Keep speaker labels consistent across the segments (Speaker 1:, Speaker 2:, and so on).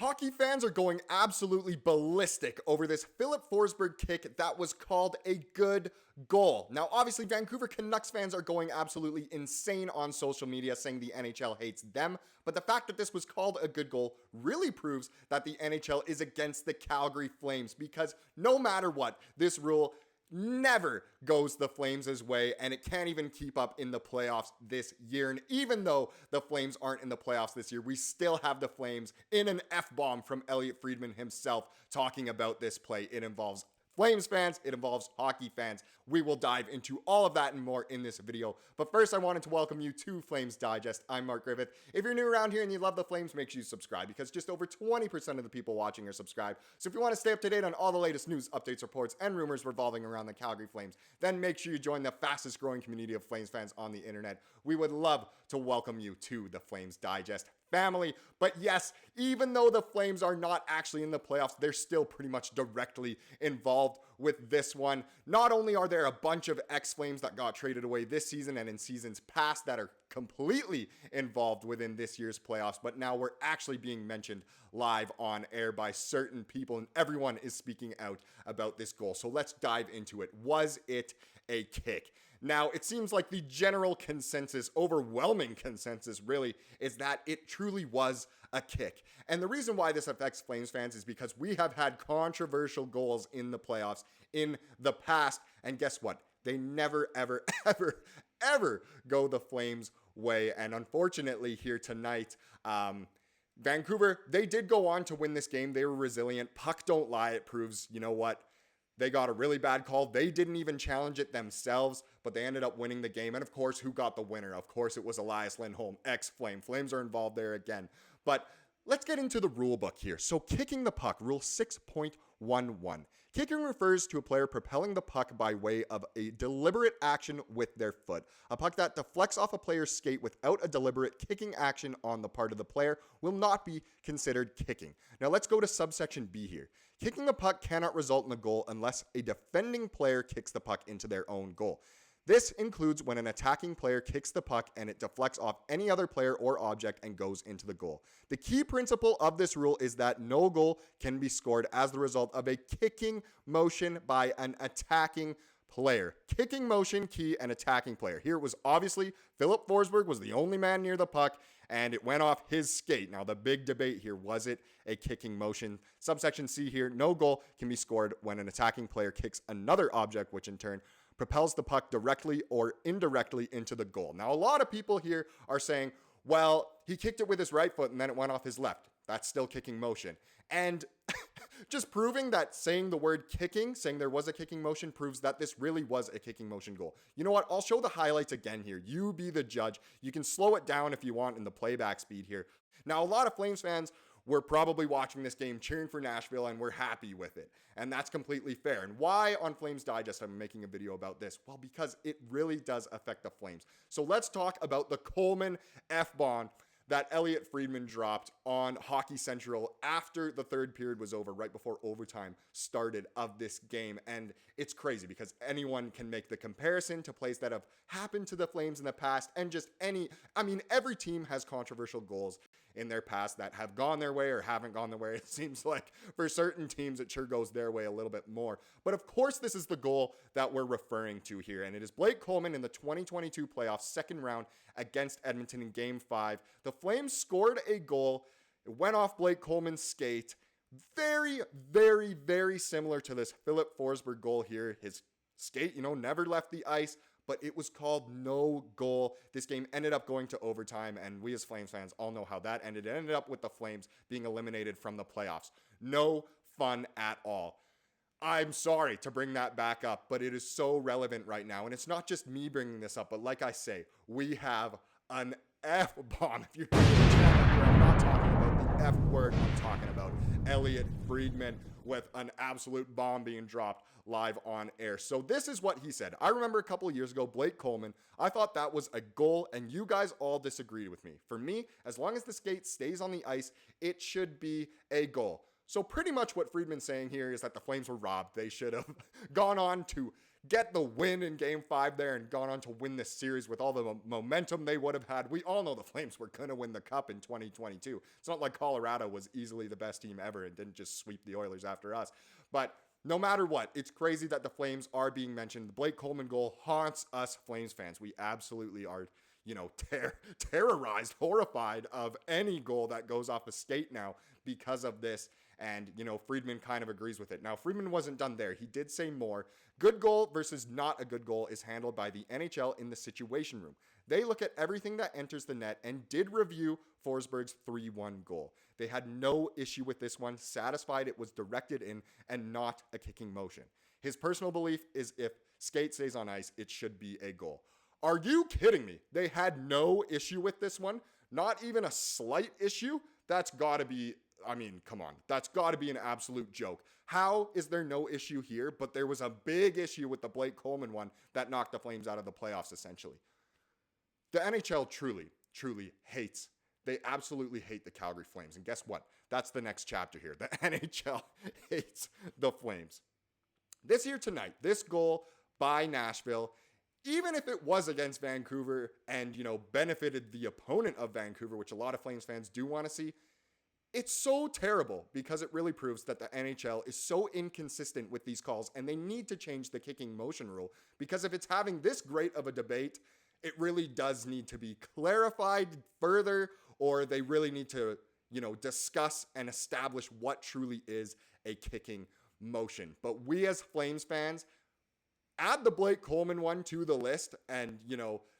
Speaker 1: Hockey fans are going absolutely ballistic over this Filip Forsberg kick that was called a good goal. Now, obviously, Vancouver Canucks fans are going absolutely insane on social media saying the NHL hates them, but the fact that this was called a good goal really proves that the NHL is against the Calgary Flames, because no matter what, this rule never goes the Flames' way, and it can't even keep up in the playoffs this year. And even though the Flames aren't in the playoffs this year, we still have the Flames in an F-bomb from Elliotte Friedman himself talking about this play. It involves Flames fans, it involves hockey fans. We will dive into all of that and more in this video. But first, I wanted to welcome you to Flames Digest. I'm Mark Griffith. If you're new around here and you love the Flames, make sure you subscribe, because just over 20% of the people watching are subscribed. So if you want to stay up to date on all the latest news, updates, reports, and rumors revolving around the Calgary Flames, then make sure you join the fastest growing community of Flames fans on the internet. We would love to welcome you to the Flames Digest family. But yes, even though the Flames are not actually in the playoffs, they're still pretty much directly involved with this one. Not only are there a bunch of ex-Flames that got traded away this season and in seasons past that are completely involved within this year's playoffs, but now we're actually being mentioned live on air by certain people, and everyone is speaking out about this goal. So let's dive into it. Was it a kick? Now, it seems like the general consensus, overwhelming consensus really, is that it truly was a kick. And the reason why this affects Flames fans is because we have had controversial goals in the playoffs in the past. And guess what? They never, ever, ever, ever go the Flames' way. And unfortunately here tonight, Vancouver, they did go on to win this game. They were resilient. Puck don't lie. It proves, you know what? They got a really bad call. They didn't even challenge it themselves, but they ended up winning the game. And of course, who got the winner? Of course, it was Elias Lindholm, ex-Flame. Flames are involved there again. But let's get into the rule book here. So kicking the puck, rule 6.11. Kicking refers to a player propelling the puck by way of a deliberate action with their foot. A puck that deflects off a player's skate without a deliberate kicking action on the part of the player will not be considered kicking. Now let's go to subsection B here. Kicking the puck cannot result in a goal unless a defending player kicks the puck into their own goal. This includes when an attacking player kicks the puck and it deflects off any other player or object and goes into the goal. The key principle of this rule is that no goal can be scored as the result of a kicking motion by an attacking player. Kicking motion, key, and attacking player. Here it was obviously Filip Forsberg was the only man near the puck, and it went off his skate. Now the big debate here, was it a kicking motion? Subsection C here, no goal can be scored when an attacking player kicks another object, which in turn propels the puck directly or indirectly into the goal. Now, a lot of people here are saying, well, he kicked it with his right foot and then it went off his left. That's still kicking motion. And just proving that saying the word kicking, saying there was a kicking motion, proves that this really was a kicking motion goal. You know what? I'll show the highlights again here. You be the judge. You can slow it down if you want in the playback speed here. Now, a lot of Flames fans were probably watching this game, cheering for Nashville, and we're happy with it. And that's completely fair. And why on Flames Digest I'm making a video about this? Well, because it really does affect the Flames. So let's talk about the Coleman F-Bomb that Elliotte Friedman dropped on Hockey Central after the third period was over, right before overtime started of this game. And it's crazy because anyone can make the comparison to plays that have happened to the Flames in the past, and just every team has controversial goals in their past that have gone their way or haven't gone their way. It seems like for certain teams, it sure goes their way a little bit more. But of course, this is the goal that we're referring to here. And it is Blake Coleman in the 2022 playoffs, second round against Edmonton in Game 5. The Flames scored a goal. It went off Blake Coleman's skate. Very, very, very similar to this Filip Forsberg goal here. His skate, never left the ice, but it was called no goal. This game ended up going to overtime, and we as Flames fans all know how that ended. It ended up with the Flames being eliminated from the playoffs. No fun at all. I'm sorry to bring that back up, but it is so relevant right now. And it's not just me bringing this up, but like I say, we have an F-bomb. If you're new to the channel here, I'm not talking about the F word. I'm talking about Elliotte Friedman with an absolute bomb being dropped live on air. So this is what he said. I remember a couple of years ago, Blake Coleman, I thought that was a goal, and you guys all disagreed with me. For me, as long as the skate stays on the ice, it should be a goal. So pretty much what Friedman's saying here is that the Flames were robbed. They should have gone on to get the win in Game 5 there and gone on to win this series with all the momentum they would have had. We all know the Flames were going to win the Cup in 2022. It's not like Colorado was easily the best team ever and didn't just sweep the Oilers after us. But no matter what, it's crazy that the Flames are being mentioned. The Blake Coleman goal haunts us Flames fans. We absolutely are, terrorized, horrified of any goal that goes off a skate now because of this. And, Friedman kind of agrees with it. Now, Friedman wasn't done there. He did say more. Good goal versus not a good goal is handled by the NHL in the Situation Room. They look at everything that enters the net and did review Forsberg's 3-1 goal. They had no issue with this one, satisfied it was directed in and not a kicking motion. His personal belief is if skate stays on ice, it should be a goal. Are you kidding me? They had no issue with this one? Not even a slight issue? That's got to be, come on. That's got to be an absolute joke. How is there no issue here, but there was a big issue with the Blake Coleman one that knocked the Flames out of the playoffs, essentially? The NHL truly hates. They absolutely hate the Calgary Flames. And guess what? That's the next chapter here. The NHL hates the Flames. This here tonight, this goal by Nashville, even if it was against Vancouver and, benefited the opponent of Vancouver, which a lot of Flames fans do want to see, it's so terrible because it really proves that the NHL is so inconsistent with these calls and they need to change the kicking motion rule because if it's having this great of a debate, it really does need to be clarified further or they really need to, discuss and establish what truly is a kicking motion. But we as Flames fans, add the Blake Coleman one to the list and,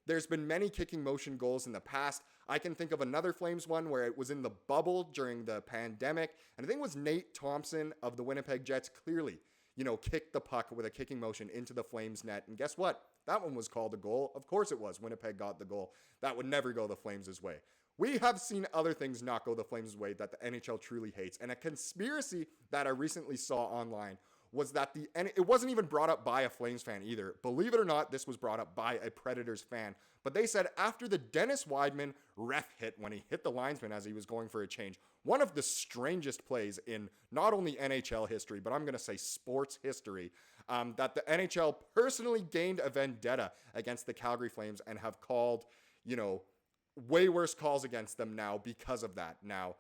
Speaker 1: there's been many kicking motion goals in the past. I can think of another Flames one where it was in the bubble during the pandemic. And I think it was Nate Thompson of the Winnipeg Jets clearly, kicked the puck with a kicking motion into the Flames net. And guess what? That one was called a goal. Of course it was. Winnipeg got the goal. That would never go the Flames' way. We have seen other things not go the Flames' way that the NHL truly hates. And a conspiracy that I recently saw online was that it wasn't even brought up by a Flames fan either. Believe it or not, this was brought up by a Predators fan. But they said after the Dennis Wideman ref hit when he hit the linesman as he was going for a change, one of the strangest plays in not only NHL history, but I'm going to say sports history, that the NHL personally gained a vendetta against the Calgary Flames and have called, way worse calls against them now because of that. Now,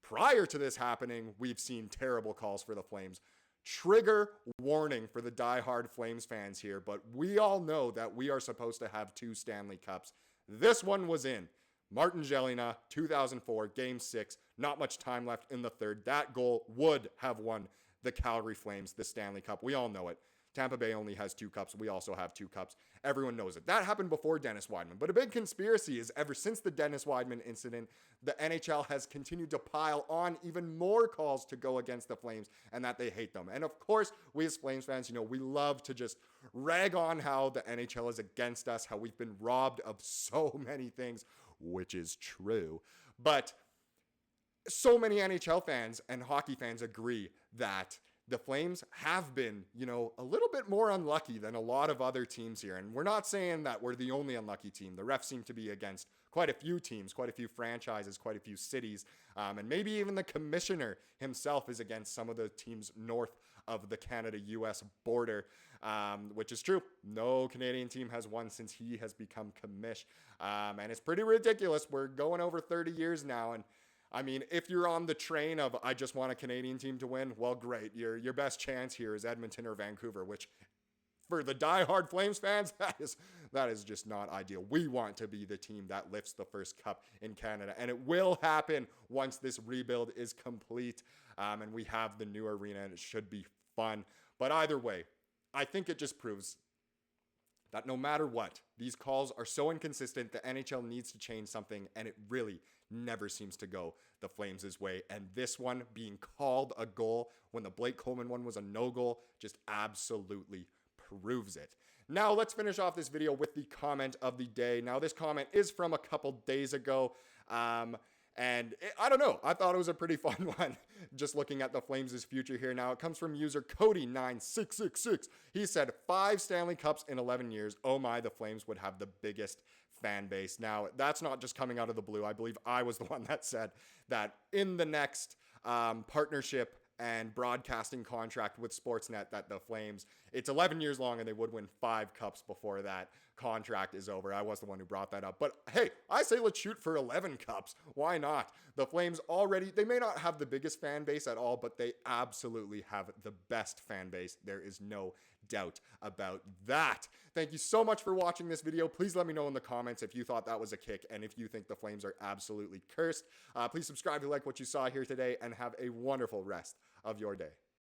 Speaker 1: prior to this happening, we've seen terrible calls for the Flames. Trigger warning for the diehard Flames fans here, but we all know that we are supposed to have 2 Stanley Cups. This one was in. Martin Jelena, 2004, Game 6. Not much time left in the third. That goal would have won the Calgary Flames the Stanley Cup. We all know it. Tampa Bay only has 2 cups. We also have 2 cups. Everyone knows it. That happened before Dennis Wideman. But a big conspiracy is ever since the Dennis Wideman incident, the NHL has continued to pile on even more calls to go against the Flames and that they hate them. And of course, we as Flames fans, we love to just rag on how the NHL is against us, how we've been robbed of so many things, which is true. But so many NHL fans and hockey fans agree that the Flames have been, a little bit more unlucky than a lot of other teams here. And we're not saying that we're the only unlucky team. The refs seem to be against quite a few teams, quite a few franchises, quite a few cities. And maybe even the commissioner himself is against some of the teams north of the Canada-US border, which is true. No Canadian team has won since he has become commish. And it's pretty ridiculous. We're going over 30 years now. And if you're on the train of, I just want a Canadian team to win, well, great. Your best chance here is Edmonton or Vancouver, which for the diehard Flames fans, that is just not ideal. We want to be the team that lifts the first cup in Canada, and it will happen once this rebuild is complete, and we have the new arena, and it should be fun. But either way, I think it just proves that no matter what, these calls are so inconsistent, the NHL needs to change something, and it really never seems to go the Flames' way. And this one being called a goal when the Blake Coleman one was a no goal just absolutely proves it. Now let's finish off this video with the comment of the day. Now this comment is from a couple days ago. I don't know. I thought it was a pretty fun one, just looking at the Flames' future here. Now, it comes from user Cody9666. He said, 5 Stanley Cups in 11 years. Oh my, the Flames would have the biggest fan base. Now, that's not just coming out of the blue. I believe I was the one that said that in the next partnership and broadcasting contract with Sportsnet that the Flames, it's 11 years long and they would win 5 cups before that contract is over. I was the one who brought that up. But hey, I say let's shoot for 11 cups. Why not? The Flames already, they may not have the biggest fan base at all, but they absolutely have the best fan base. There is no doubt about that. Thank you so much for watching this video. Please let me know in the comments if you thought that was a kick and if you think the Flames are absolutely cursed. Please subscribe if you like what you saw here today and have a wonderful rest of your day.